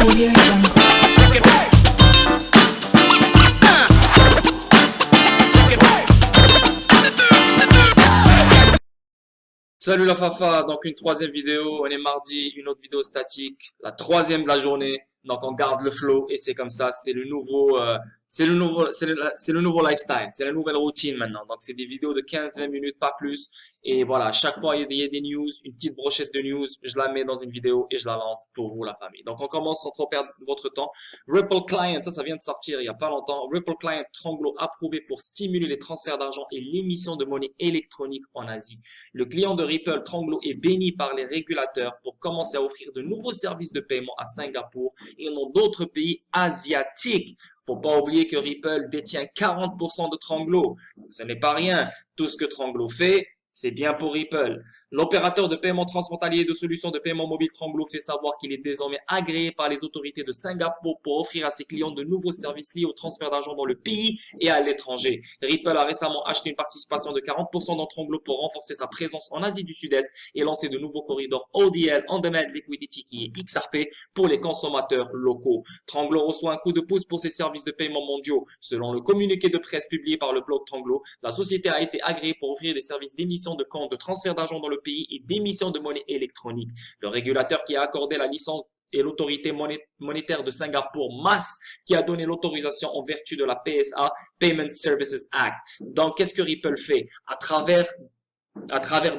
Audio Jungle. Salut la Fafa, donc une troisième vidéo, on est mardi, une autre vidéo statique, la troisième de la journée, donc on garde le flow et c'est comme ça, c'est le nouveau, c'est le nouveau lifestyle, c'est la nouvelle routine maintenant, donc c'est des vidéos de 15-20 minutes, pas plus, et voilà, chaque fois il y a des news, une petite brochette de news, je la mets dans une vidéo et je la lance pour vous la famille. Donc on commence sans trop perdre votre temps. Ripple Client, ça vient de sortir il y a pas longtemps, Ripple Client Tranglo approuvé pour stimuler les transferts d'argent et l'émission de monnaie électronique en Asie. Le client de Ripple, Tranglo, est béni par les régulateurs pour commencer à offrir de nouveaux services de paiement à Singapour et dans d'autres pays asiatiques. Faut pas oublier que Ripple détient 40% de Tranglo. Donc, ce n'est pas rien. Tout ce que Tranglo fait, c'est bien pour Ripple. L'opérateur de paiement transfrontalier de solutions de paiement mobile Tranglo fait savoir qu'il est désormais agréé par les autorités de Singapour pour offrir à ses clients de nouveaux services liés au transfert d'argent dans le pays et à l'étranger. Ripple a récemment acheté une participation de 40% dans Tranglo pour renforcer sa présence en Asie du Sud-Est et lancer de nouveaux corridors ODL, On Demand Liquidity, qui est XRP, pour les consommateurs locaux. Tranglo reçoit un coup de pouce pour ses services de paiement mondiaux. Selon le communiqué de presse publié par le blog Tranglo, la société a été agréée pour offrir des services d'émission de comptes de transfert d'argent dans le pays et d'émission de monnaie électronique. Le régulateur qui a accordé la licence et l'autorité monétaire de Singapour, MAS, qui a donné l'autorisation en vertu de la PSA, Payment Services Act. Donc, qu'est-ce que Ripple fait? À travers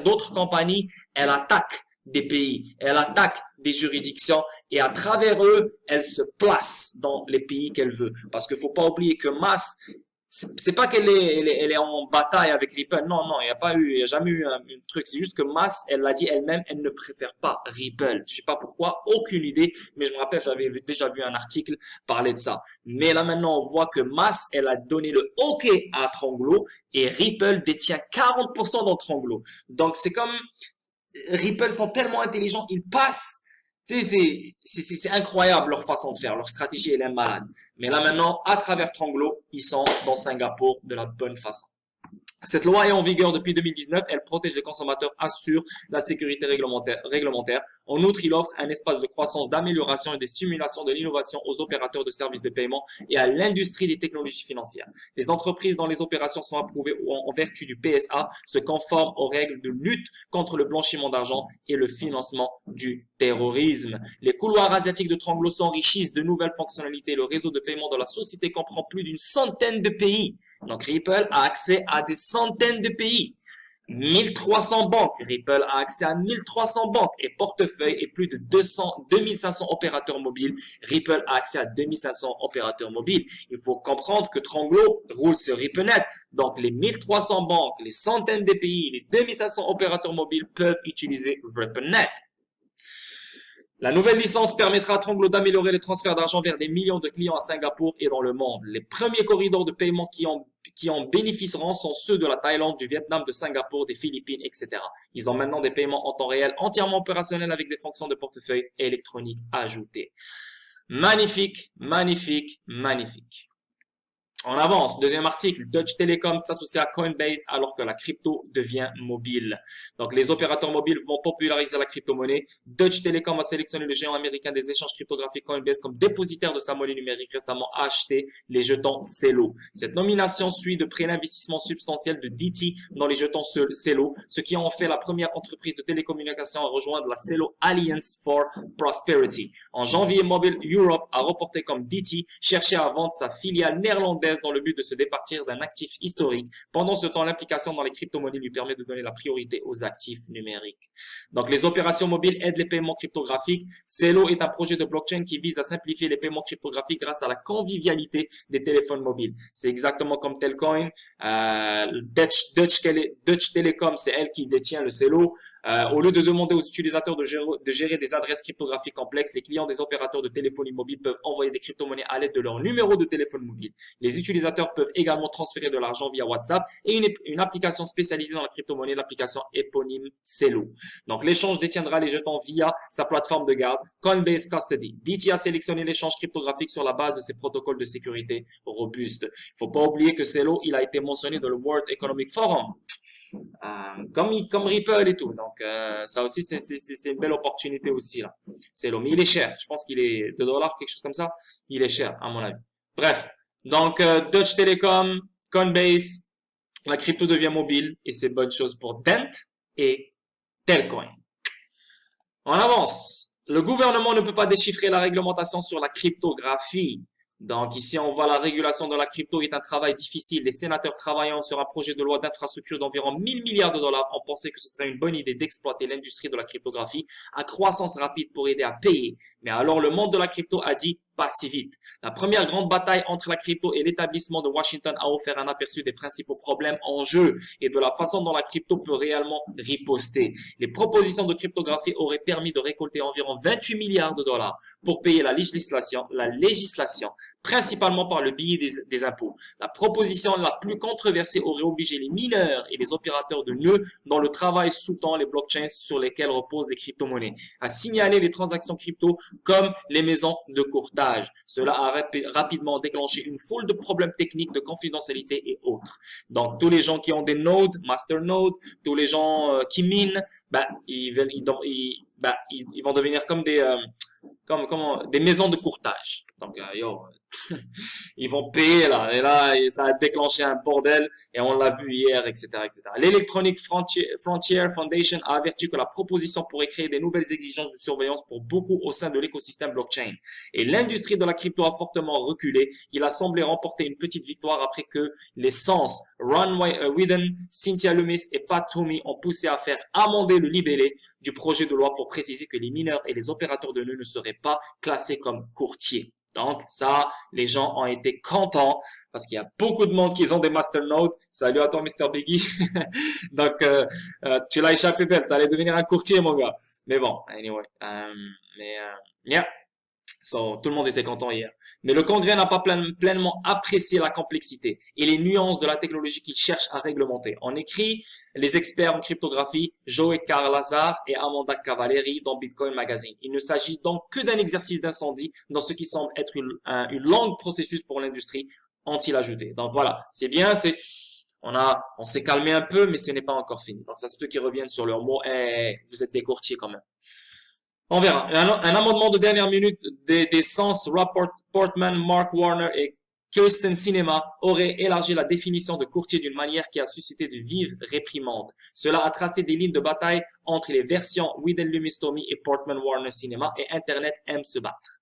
d'autres compagnies, elle attaque des pays, elle attaque des juridictions et à travers eux, elle se place dans les pays qu'elle veut. Parce qu'il faut pas oublier que MAS, c'est pas qu'elle elle est en bataille avec Ripple. Non, non, il y a jamais eu un truc. C'est juste que Mas, elle l'a dit elle-même, elle ne préfère pas Ripple. Je sais pas pourquoi, aucune idée, mais je me rappelle, j'avais déjà vu un article parler de ça. Mais là, maintenant, on voit que Mas, elle a donné le OK à Tranglo et Ripple détient 40% dans Tranglo. Donc, c'est comme, Ripple sont tellement intelligents, ils passent. Tu sais, c'est incroyable leur façon de faire, leur stratégie, elle est malade. Mais là maintenant, à travers Tranglo, ils sont dans Singapour de la bonne façon. Cette loi est en vigueur depuis 2019, elle protège les consommateurs, assure la sécurité réglementaire. En outre, il offre un espace de croissance, d'amélioration et de stimulation de l'innovation aux opérateurs de services de paiement et à l'industrie des technologies financières. Les entreprises dont les opérations sont approuvées en vertu du PSA se conforment aux règles de lutte contre le blanchiment d'argent et le financement du terrorisme. Les couloirs asiatiques de Tranglo s'enrichissent de nouvelles fonctionnalités. Le réseau de paiement de la société comprend plus d'une centaine de pays. Donc, Ripple a accès à des centaines de pays. 1300 banques. Ripple a accès à 1300 banques et portefeuilles et plus de 2500 opérateurs mobiles. Ripple a accès à 2500 opérateurs mobiles. Il faut comprendre que Tranglo roule sur RippleNet. Donc, les 1300 banques, les centaines de pays, les 2500 opérateurs mobiles peuvent utiliser RippleNet. La nouvelle licence permettra à Tranglo d'améliorer les transferts d'argent vers des millions de clients à Singapour et dans le monde. Les premiers corridors de paiement qui en bénéficieront sont ceux de la Thaïlande, du Vietnam, de Singapour, des Philippines, etc. Ils ont maintenant des paiements en temps réel entièrement opérationnels avec des fonctions de portefeuille électronique ajoutées. Magnifique, magnifique, magnifique. On avance. Deuxième article. Deutsche Telekom s'associe à Coinbase alors que la crypto devient mobile. Donc, les opérateurs mobiles vont populariser la crypto-monnaie. Deutsche Telekom a sélectionné le géant américain des échanges cryptographiques Coinbase comme dépositaire de sa monnaie numérique, récemment acheté les jetons Celo. Cette nomination suit de près l'investissement substantiel de DT dans les jetons Celo, ce qui en fait la première entreprise de télécommunications à rejoindre la Celo Alliance for Prosperity. En janvier, Mobile Europe a reporté comme DT cherchait à vendre sa filiale néerlandaise dans le but de se départir d'un actif historique. Pendant ce temps, l'implication dans les crypto-monnaies lui permet de donner la priorité aux actifs numériques. Donc, les opérations mobiles aident les paiements cryptographiques. Celo est un projet de blockchain qui vise à simplifier les paiements cryptographiques grâce à la convivialité des téléphones mobiles. C'est exactement comme Telcoin. Deutsche Telekom, c'est elle qui détient le Celo. Au lieu de demander aux utilisateurs de gérer des adresses cryptographiques complexes, les clients des opérateurs de téléphonie mobile peuvent envoyer des crypto-monnaies à l'aide de leur numéro de téléphone mobile. Les utilisateurs peuvent également transférer de l'argent via WhatsApp et une application spécialisée dans la crypto-monnaie, l'application éponyme Celo. Donc, l'échange détiendra les jetons via sa plateforme de garde Coinbase Custody. DT a sélectionné l'échange cryptographique sur la base de ses protocoles de sécurité robustes. Il ne faut pas oublier que Celo, il a été mentionné dans le World Economic Forum. Comme Ripple et tout. Donc, ça aussi, c'est une belle opportunité aussi, là. C'est l'eau. Mais il est cher. Je pense qu'il est 2 dollars, quelque chose comme ça. Il est cher, à mon avis. Bref. Donc, Deutsche Telekom, Coinbase, la crypto devient mobile et c'est bonne chose pour Dent et Telcoin. On avance. Le gouvernement ne peut pas déchiffrer la réglementation sur la cryptographie. Donc ici, on voit la régulation de la crypto est un travail difficile. Les sénateurs travaillant sur un projet de loi d'infrastructure d'environ 1000 milliards de dollars ont pensé que ce serait une bonne idée d'exploiter l'industrie de la cryptographie à croissance rapide pour aider à payer. Mais alors le monde de la crypto a dit pas si vite. La première grande bataille entre la crypto et l'établissement de Washington a offert un aperçu des principaux problèmes en jeu et de la façon dont la crypto peut réellement riposter. Les propositions de cryptographie auraient permis de récolter environ 28 milliards de dollars pour payer la législation, principalement par le biais des impôts. La proposition la plus controversée aurait obligé les mineurs et les opérateurs de nœuds dont le travail sous-tend les blockchains sur lesquels reposent les crypto-monnaies à signaler les transactions crypto comme les maisons de courtage. Cela a rapidement déclenché une foule de problèmes techniques de confidentialité et autres. Donc, tous les gens qui ont des nodes, master nodes, tous les gens qui minent, ils vont devenir comme des maisons de courtage. Donc, ils vont payer là, et là, ça a déclenché un bordel, et on l'a vu hier, etc., etc. L'Electronic Frontier Foundation a averti que la proposition pourrait créer des nouvelles exigences de surveillance pour beaucoup au sein de l'écosystème blockchain. Et l'industrie de la crypto a fortement reculé. Il a semblé remporter une petite victoire après que les sens Ron Whedon, Cynthia Lummis et Pat Toomey ont poussé à faire amender le libellé du projet de loi pour préciser que les mineurs et les opérateurs de nœuds ne seraient pas classés comme courtiers. Donc, ça, les gens ont été contents parce qu'il y a beaucoup de monde qui ont des masternodes. Salut à toi, Mr. Biggie. Donc, tu l'as échappé belle. Tu allais devenir un courtier, mon gars. Mais bon, anyway. Yeah. So, tout le monde était content hier. Mais le Congrès n'a pas pleinement apprécié la complexité et les nuances de la technologie qu'il cherche à réglementer. On écrit les experts en cryptographie, Joe Carlazar et Amanda Cavalieri dans Bitcoin Magazine. Il ne s'agit donc que d'un exercice d'incendie dans ce qui semble être une longue processus pour l'industrie, ont-ils ajouté. Donc voilà, c'est bien, on s'est calmé un peu, mais ce n'est pas encore fini. Donc ça se peut qu'ils reviennent sur leurs mots. Vous êtes des courtiers quand même. On verra. Un amendement de dernière minute des sens Rob Portman, Mark Warner et Kirsten Sinema aurait élargi la définition de courtier d'une manière qui a suscité de vives réprimandes. Cela a tracé des lignes de bataille entre les versions Whedon Lummis Toomey et Portman Warner Cinema et Internet aime se battre.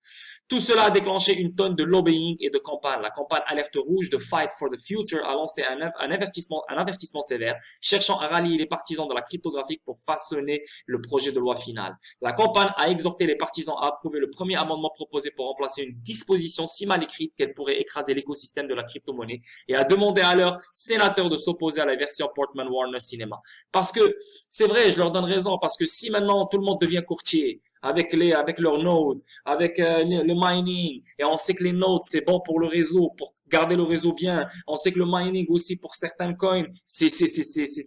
Tout cela a déclenché une tonne de lobbying et de campagne. La campagne Alerte Rouge de Fight for the Future a lancé un avertissement sévère, cherchant à rallier les partisans de la cryptographie pour façonner le projet de loi final. La campagne a exhorté les partisans à approuver le premier amendement proposé pour remplacer une disposition si mal écrite qu'elle pourrait écraser l'écosystème de la crypto-monnaie et a demandé à leurs sénateurs de s'opposer à la version Portman Warner Cinema. Parce que, c'est vrai, je leur donne raison, parce que si maintenant tout le monde devient courtier, avec leurs nodes, avec le mining, et on sait que les nodes c'est bon pour le réseau, pour garder le réseau bien. On sait que le mining aussi pour certains coins, c'est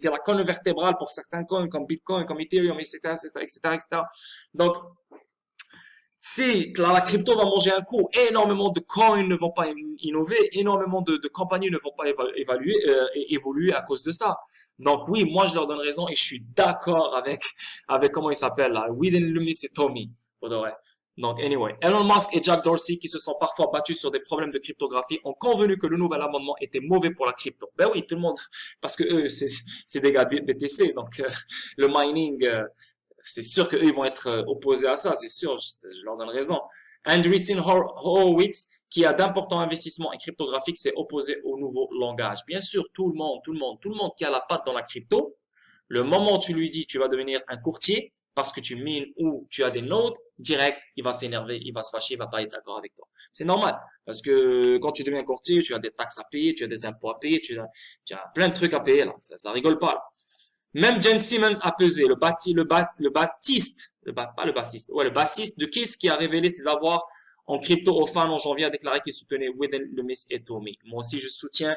la colonne vertébrale pour certains coins comme Bitcoin, comme Ethereum, etc., etc. Donc si la crypto va manger un coup, énormément de coins ne vont pas innover, énormément de compagnies ne vont pas évoluer à cause de ça. Donc oui, moi je leur donne raison et je suis d'accord avec comment il s'appelle là, Whedon Lummis et Toomey, pour de vrai. Donc anyway, Elon Musk et Jack Dorsey, qui se sont parfois battus sur des problèmes de cryptographie, ont convenu que le nouvel amendement était mauvais pour la crypto. Ben oui, tout le monde, parce que eux c'est des gars BTC, donc le mining, c'est sûr qu'eux ils vont être opposés à ça, c'est sûr, je leur donne raison. Andreessen Horowitz, qui a d'importants investissements en cryptographique, s'est opposé au nouveau langage. Bien sûr, tout le monde qui a la patte dans la crypto, le moment où tu lui dis tu vas devenir un courtier parce que tu mines ou tu as des nodes, direct, il va s'énerver, il va se fâcher, il va pas être d'accord avec toi. C'est normal, parce que quand tu deviens courtier, tu as des taxes à payer, tu as des impôts à payer, tu as plein de trucs à payer là, ça rigole pas là. Même Jen Simmons a pesé, le bassiste de Kiss qui a révélé ses avoirs en crypto aux fans en janvier a déclaré qu'il soutenait Whedon, Lummis et Toomey. Moi aussi, je soutiens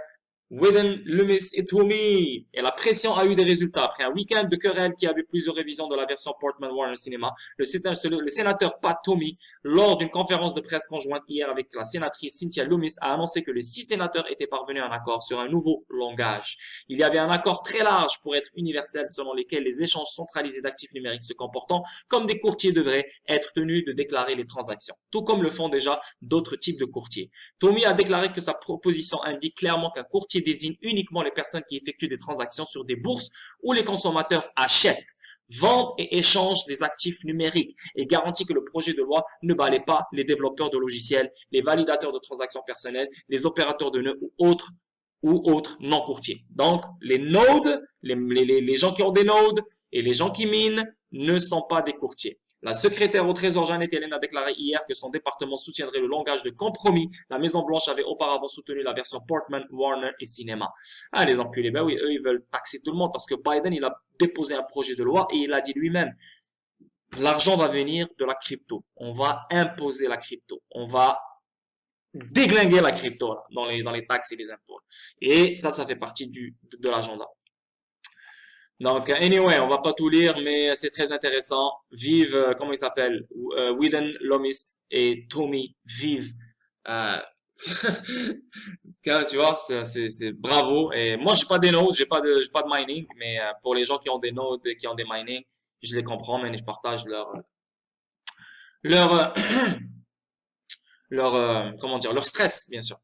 Whedon, Loomis et Toomey. Et la pression a eu des résultats. Après un week-end de querelle qui a vu plusieurs révisions de la version Portman Warner Cinema, le sénateur Pat Toomey, lors d'une conférence de presse conjointe hier avec la sénatrice Cynthia Loomis, a annoncé que les 6 sénateurs étaient parvenus à un accord sur un nouveau langage. Il y avait un accord très large pour être universel selon lequel les échanges centralisés d'actifs numériques se comportant comme des courtiers devraient être tenus de déclarer les transactions, tout comme le font déjà d'autres types de courtiers. Toomey a déclaré que sa proposition indique clairement qu'un courtier désigne uniquement les personnes qui effectuent des transactions sur des bourses où les consommateurs achètent, vendent et échangent des actifs numériques et garantit que le projet de loi ne balaie pas les développeurs de logiciels, les validateurs de transactions personnelles, les opérateurs de nœuds ou autres non courtiers. Donc, les nodes, les gens qui ont des nodes et les gens qui minent ne sont pas des courtiers. La secrétaire au Trésor Janet Yellen a déclaré hier que son département soutiendrait le langage de compromis. La Maison-Blanche avait auparavant soutenu la version Portman, Warner et Cinema. Ah, les enculés, ben oui, eux, ils veulent taxer tout le monde parce que Biden, il a déposé un projet de loi et il a dit lui-même, l'argent va venir de la crypto. On va imposer la crypto. On va déglinguer la crypto là, dans les taxes et les impôts. Et ça fait partie de l'agenda. Donc, anyway, on va pas tout lire, mais c'est très intéressant. Vive, comment il s'appelle? Whedon, Loomis et Toomey. Vive. Euh, tu vois, c'est bravo. Et moi, j'ai pas des nodes, j'ai pas de mining, mais pour les gens qui ont des nodes, qui ont des mining, je les comprends, mais je partage leur, comment dire, leur stress, bien sûr.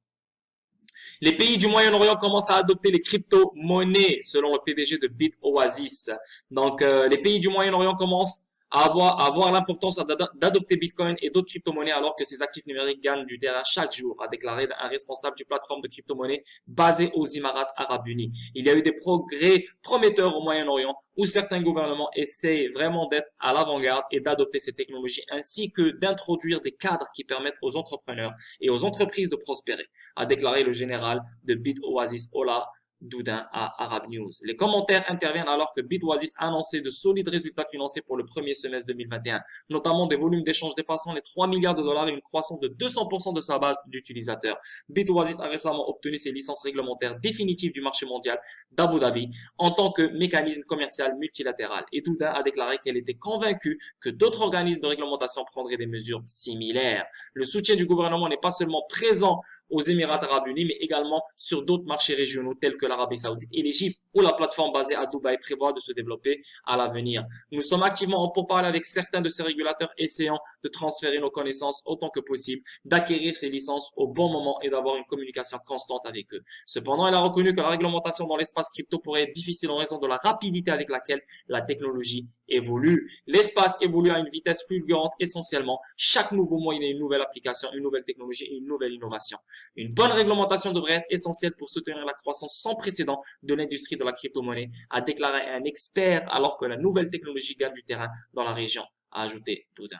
Les pays du Moyen-Orient commencent à adopter les crypto-monnaies, selon le PDG de BitOasis. Donc, les pays du Moyen-Orient commencent à avoir l'importance d'adopter Bitcoin et d'autres crypto-monnaies alors que ces actifs numériques gagnent du terrain chaque jour, a déclaré un responsable d'une plateforme de crypto-monnaies basée aux Émirats arabes unis. Il y a eu des progrès prometteurs au Moyen-Orient où certains gouvernements essaient vraiment d'être à l'avant-garde et d'adopter ces technologies ainsi que d'introduire des cadres qui permettent aux entrepreneurs et aux entreprises de prospérer, a déclaré le général de BitOasis Ola Doudin à Arab News. Les commentaires interviennent alors que BitOasis a annoncé de solides résultats financiers pour le premier semestre 2021, notamment des volumes d'échanges dépassant les 3 milliards de dollars et une croissance de 200% de sa base d'utilisateurs. BitOasis a récemment obtenu ses licences réglementaires définitives du marché mondial d'Abu Dhabi en tant que mécanisme commercial multilatéral. Et Doudin a déclaré qu'elle était convaincue que d'autres organismes de réglementation prendraient des mesures similaires. Le soutien du gouvernement n'est pas seulement présent aux Émirats arabes unis, mais également sur d'autres marchés régionaux tels que l'Arabie saoudite et l'Égypte, où la plateforme basée à Dubaï prévoit de se développer à l'avenir. Nous sommes activement en pourparlers avec certains de ces régulateurs essayant de transférer nos connaissances autant que possible, d'acquérir ces licences au bon moment et d'avoir une communication constante avec eux. Cependant, il a reconnu que la réglementation dans l'espace crypto pourrait être difficile en raison de la rapidité avec laquelle la technologie évolue. L'espace évolue à une vitesse fulgurante essentiellement. Chaque nouveau mois, il y a une nouvelle application, une nouvelle technologie et une nouvelle innovation. Une bonne réglementation devrait être essentielle pour soutenir la croissance sans précédent de l'industrie de la crypto-monnaie, a déclaré un expert alors que la nouvelle technologie gagne du terrain dans la région, a ajouté Doudin.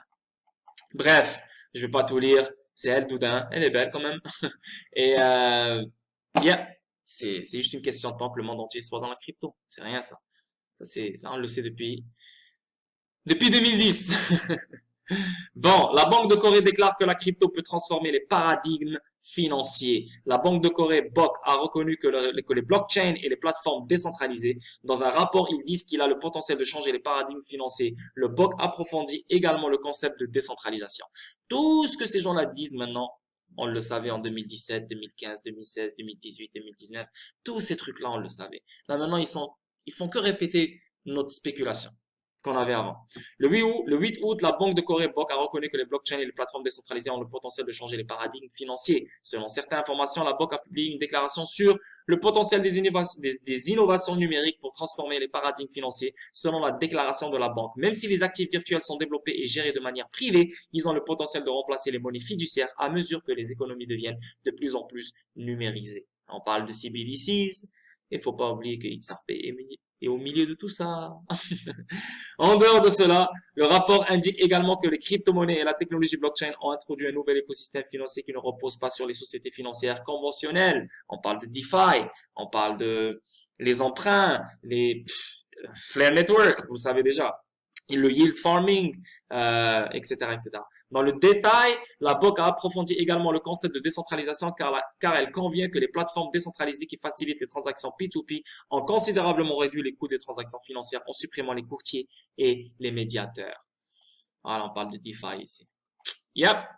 Bref, je vais pas tout lire, c'est elle Doudin, elle est belle quand même. Et yeah, c'est juste une question de temps que le monde entier soit dans la crypto, c'est rien ça. Ça on le sait depuis 2010. Bon, la Banque de Corée déclare que la crypto peut transformer les paradigmes financiers. La Banque de Corée, BOC, a reconnu que les blockchains et les plateformes décentralisées, dans un rapport, ils disent qu'il a le potentiel de changer les paradigmes financiers. Le BOC approfondit également le concept de décentralisation. Tout ce que ces gens-là disent maintenant, on le savait en 2017, 2015, 2016, 2018, 2019. Tous ces trucs-là, on le savait. Là, maintenant, ils font que répéter notre spéculation qu'on avait avant. Le 8 août, la Banque de Corée, BOC, a reconnu que les blockchains et les plateformes décentralisées ont le potentiel de changer les paradigmes financiers. Selon certaines informations, la BOC a publié une déclaration sur le potentiel des innovations numériques pour transformer les paradigmes financiers. Selon la déclaration de la banque, même si les actifs virtuels sont développés et gérés de manière privée, ils ont le potentiel de remplacer les monnaies fiduciaires à mesure que les économies deviennent de plus en plus numérisées. On parle de CBDCs, il faut pas oublier que XRP est au milieu de tout ça. En dehors de cela, le rapport indique également que les crypto-monnaies et la technologie blockchain ont introduit un nouvel écosystème financier qui ne repose pas sur les sociétés financières conventionnelles. On parle de DeFi, on parle de les emprunts, les Flare Network, vous le savez déjà. le yield farming, etc., etc. Dans le détail, la banque a approfondi également le concept de décentralisation car elle convient que les plateformes décentralisées qui facilitent les transactions P2P ont considérablement réduit les coûts des transactions financières en supprimant les courtiers et les médiateurs. Voilà, on parle de DeFi ici. La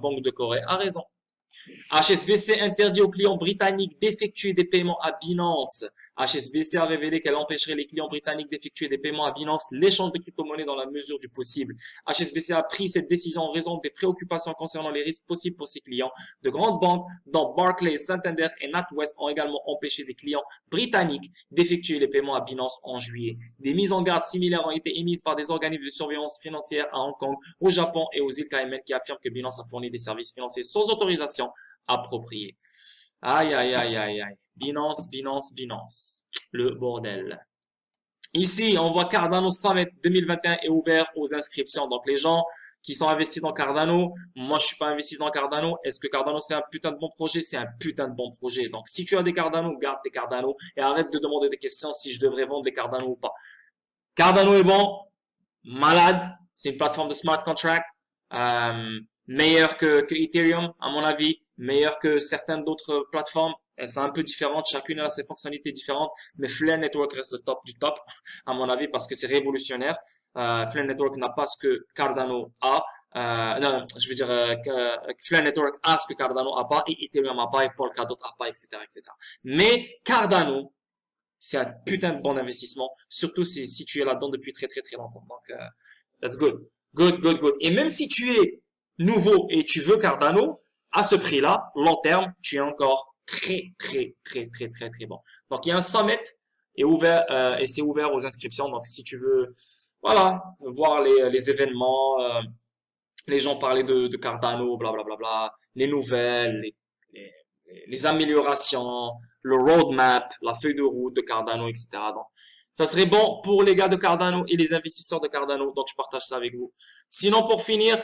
Banque de Corée a raison. HSBC interdit aux clients britanniques d'effectuer des paiements à Binance. HSBC a révélé qu'elle empêcherait les clients britanniques d'effectuer des paiements à Binance, l'échange de crypto-monnaies dans la mesure du possible. HSBC a pris cette décision en raison des préoccupations concernant les risques possibles pour ses clients. De grandes banques, dont Barclays, Santander et NatWest, ont également empêché des clients britanniques d'effectuer les paiements à Binance en juillet. Des mises en garde similaires ont été émises par des organismes de surveillance financière à Hong Kong, au Japon et aux îles Caïmans qui affirment que Binance a fourni des services financiers sans autorisation approprié. Aïe, aïe, aïe, aïe, aïe. Binance, Binance, Binance. Le bordel. Ici, on voit Cardano Summit 2021 est ouvert aux inscriptions. Donc, les gens qui sont investis dans Cardano, moi, je suis pas investi dans Cardano. Est-ce que Cardano, c'est un putain de bon projet? C'est un putain de bon projet. Donc, si tu as des Cardano, garde tes Cardano et arrête de demander des questions si je devrais vendre les Cardano ou pas. Cardano est bon, malade. C'est une plateforme de smart contract, meilleure que Ethereum, à mon avis. Meilleur que certaines d'autres plateformes. Elles sont un peu différentes, chacune a ses fonctionnalités différentes, mais Flare Network reste le top du top, à mon avis, parce que c'est révolutionnaire. Flare Network n'a pas ce que Cardano a. Non, je veux dire que Flare Network a ce que Cardano a pas, et Ethereum a pas, et Polkadot a pas, etc., etc. Mais Cardano, c'est un putain de bon investissement, surtout si tu es là-dedans depuis très, très, très longtemps. Donc, that's good. Good, good, good. Et même si tu es nouveau et tu veux Cardano, à ce prix-là, long terme, tu es encore très, très, très, très, très, très bon. Donc, il y a un summit et c'est ouvert aux inscriptions. Donc, si tu veux, voilà, voir les événements, les gens parler de Cardano, blablabla, bla, bla, bla, les nouvelles, les améliorations, le roadmap, la feuille de route de Cardano, etc. Donc, ça serait bon pour les gars de Cardano et les investisseurs de Cardano. Donc, je partage ça avec vous. Sinon, pour finir,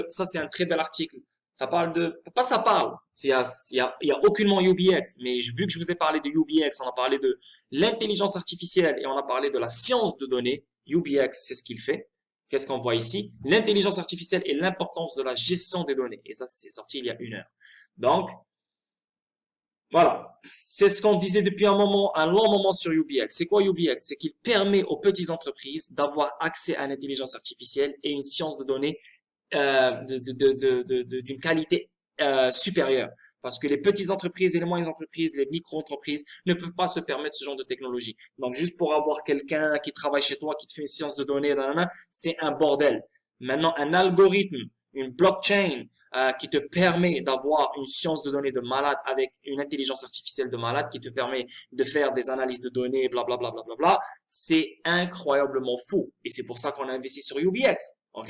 ça, c'est un très bel article. Ça parle pas ça parle, il y a aucunement UBX, mais vu que je vous ai parlé de UBX, on a parlé de l'intelligence artificielle et on a parlé de la science de données. UBX, c'est ce qu'il fait. Qu'est-ce qu'on voit ici? L'intelligence artificielle et l'importance de la gestion des données. Et ça, c'est sorti il y a 1 heure. Donc, voilà. C'est ce qu'on disait depuis un long moment sur UBX. C'est quoi UBX? C'est qu'il permet aux petites entreprises d'avoir accès à l'intelligence artificielle et une science de données d'une qualité supérieure. Parce que les petites entreprises et les moyennes entreprises, les micro-entreprises ne peuvent pas se permettre ce genre de technologie. Donc, juste pour avoir quelqu'un qui travaille chez toi, qui te fait une science de données, c'est un bordel. Maintenant, un algorithme, une blockchain qui te permet d'avoir une science de données de malade avec une intelligence artificielle de malade qui te permet de faire des analyses de données, blablabla, bla, bla, bla, bla, c'est incroyablement fou. Et c'est pour ça qu'on a investi sur UBX. OK?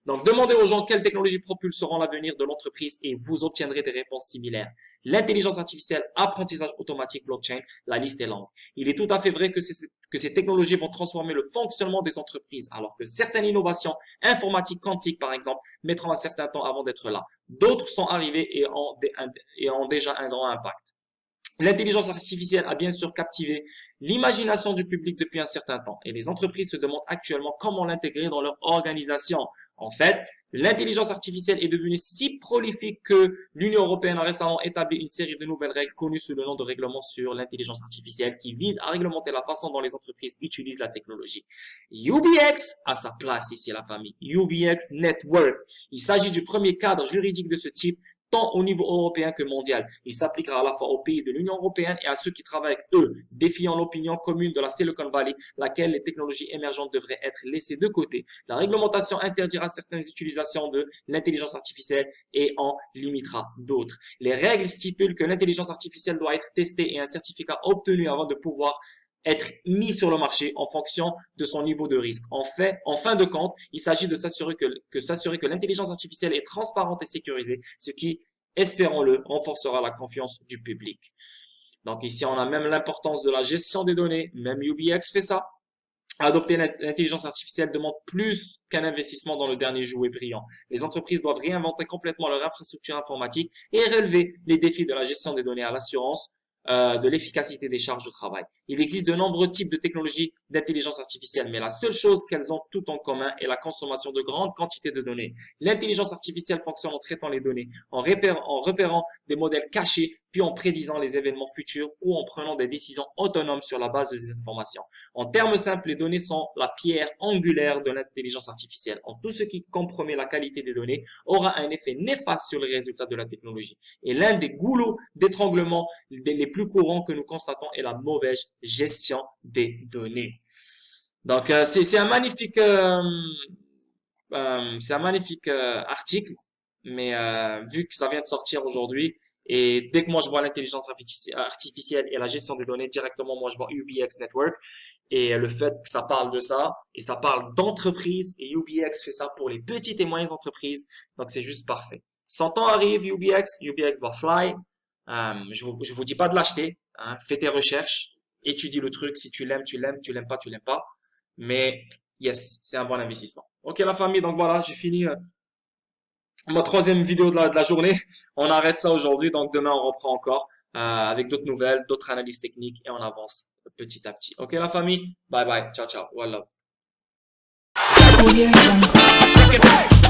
Donc, demandez aux gens quelles technologies propulseront l'avenir de l'entreprise et vous obtiendrez des réponses similaires. L'intelligence artificielle, apprentissage automatique, blockchain, la liste est longue. Il est tout à fait vrai que ces technologies vont transformer le fonctionnement des entreprises, alors que certaines innovations informatiques quantiques, par exemple, mettront un certain temps avant d'être là. D'autres sont arrivées et ont déjà un grand impact. L'intelligence artificielle a bien sûr captivé l'imagination du public depuis un certain temps et les entreprises se demandent actuellement comment l'intégrer dans leur organisation. En fait, l'intelligence artificielle est devenue si prolifique que l'Union européenne a récemment établi une série de nouvelles règles connues sous le nom de règlement sur l'intelligence artificielle qui visent à réglementer la façon dont les entreprises utilisent la technologie. UBX a sa place ici, la famille. UBX Network. Il s'agit du premier cadre juridique de ce type tant au niveau européen que mondial. Il s'appliquera à la fois aux pays de l'Union européenne et à ceux qui travaillent avec eux, défiant l'opinion commune de la Silicon Valley, laquelle les technologies émergentes devraient être laissées de côté. La réglementation interdira certaines utilisations de l'intelligence artificielle et en limitera d'autres. Les règles stipulent que l'intelligence artificielle doit être testée et un certificat obtenu avant de pouvoir être mis sur le marché en fonction de son niveau de risque. En fin de compte, il s'agit de s'assurer que l'intelligence artificielle est transparente et sécurisée, ce qui, espérons-le, renforcera la confiance du public. Donc ici, on a même l'importance de la gestion des données. Même UBX fait ça. Adopter l'intelligence artificielle demande plus qu'un investissement dans le dernier jouet brillant. Les entreprises doivent réinventer complètement leur infrastructure informatique et relever les défis de la gestion des données à l'assurance de l'efficacité des charges de travail. Il existe de nombreux types de technologies d'intelligence artificielle, mais la seule chose qu'elles ont toutes en commun est la consommation de grandes quantités de données. L'intelligence artificielle fonctionne en traitant les données, en repérant des modèles cachés, puis en prédisant les événements futurs ou en prenant des décisions autonomes sur la base de ces informations. En termes simples, les données sont la pierre angulaire de l'intelligence artificielle. En tout ce qui compromet la qualité des données aura un effet néfaste sur les résultats de la technologie. Et l'un des goulots d'étranglement les plus courants que nous constatons est la mauvaise gestion des données. Donc, c'est un magnifique, article, mais vu que ça vient de sortir aujourd'hui, et dès que moi je vois l'intelligence artificielle et la gestion des données directement, moi je vois UBX Network et le fait que ça parle de ça et ça parle d'entreprise et UBX fait ça pour les petites et moyennes entreprises, donc c'est juste parfait. 100 ans arrive UBX va fly. Je vous dis pas de l'acheter, hein, fais tes recherches, étudie le truc, si tu l'aimes, tu l'aimes, tu l'aimes pas, tu l'aimes pas. Mais yes, c'est un bon investissement. Ok la famille, donc voilà, j'ai fini ma troisième vidéo de la journée. On arrête ça aujourd'hui, donc demain on reprend encore avec d'autres nouvelles, d'autres analyses techniques et on avance petit à petit. Ok la famille, bye bye, ciao ciao, one love. Audio Jungle.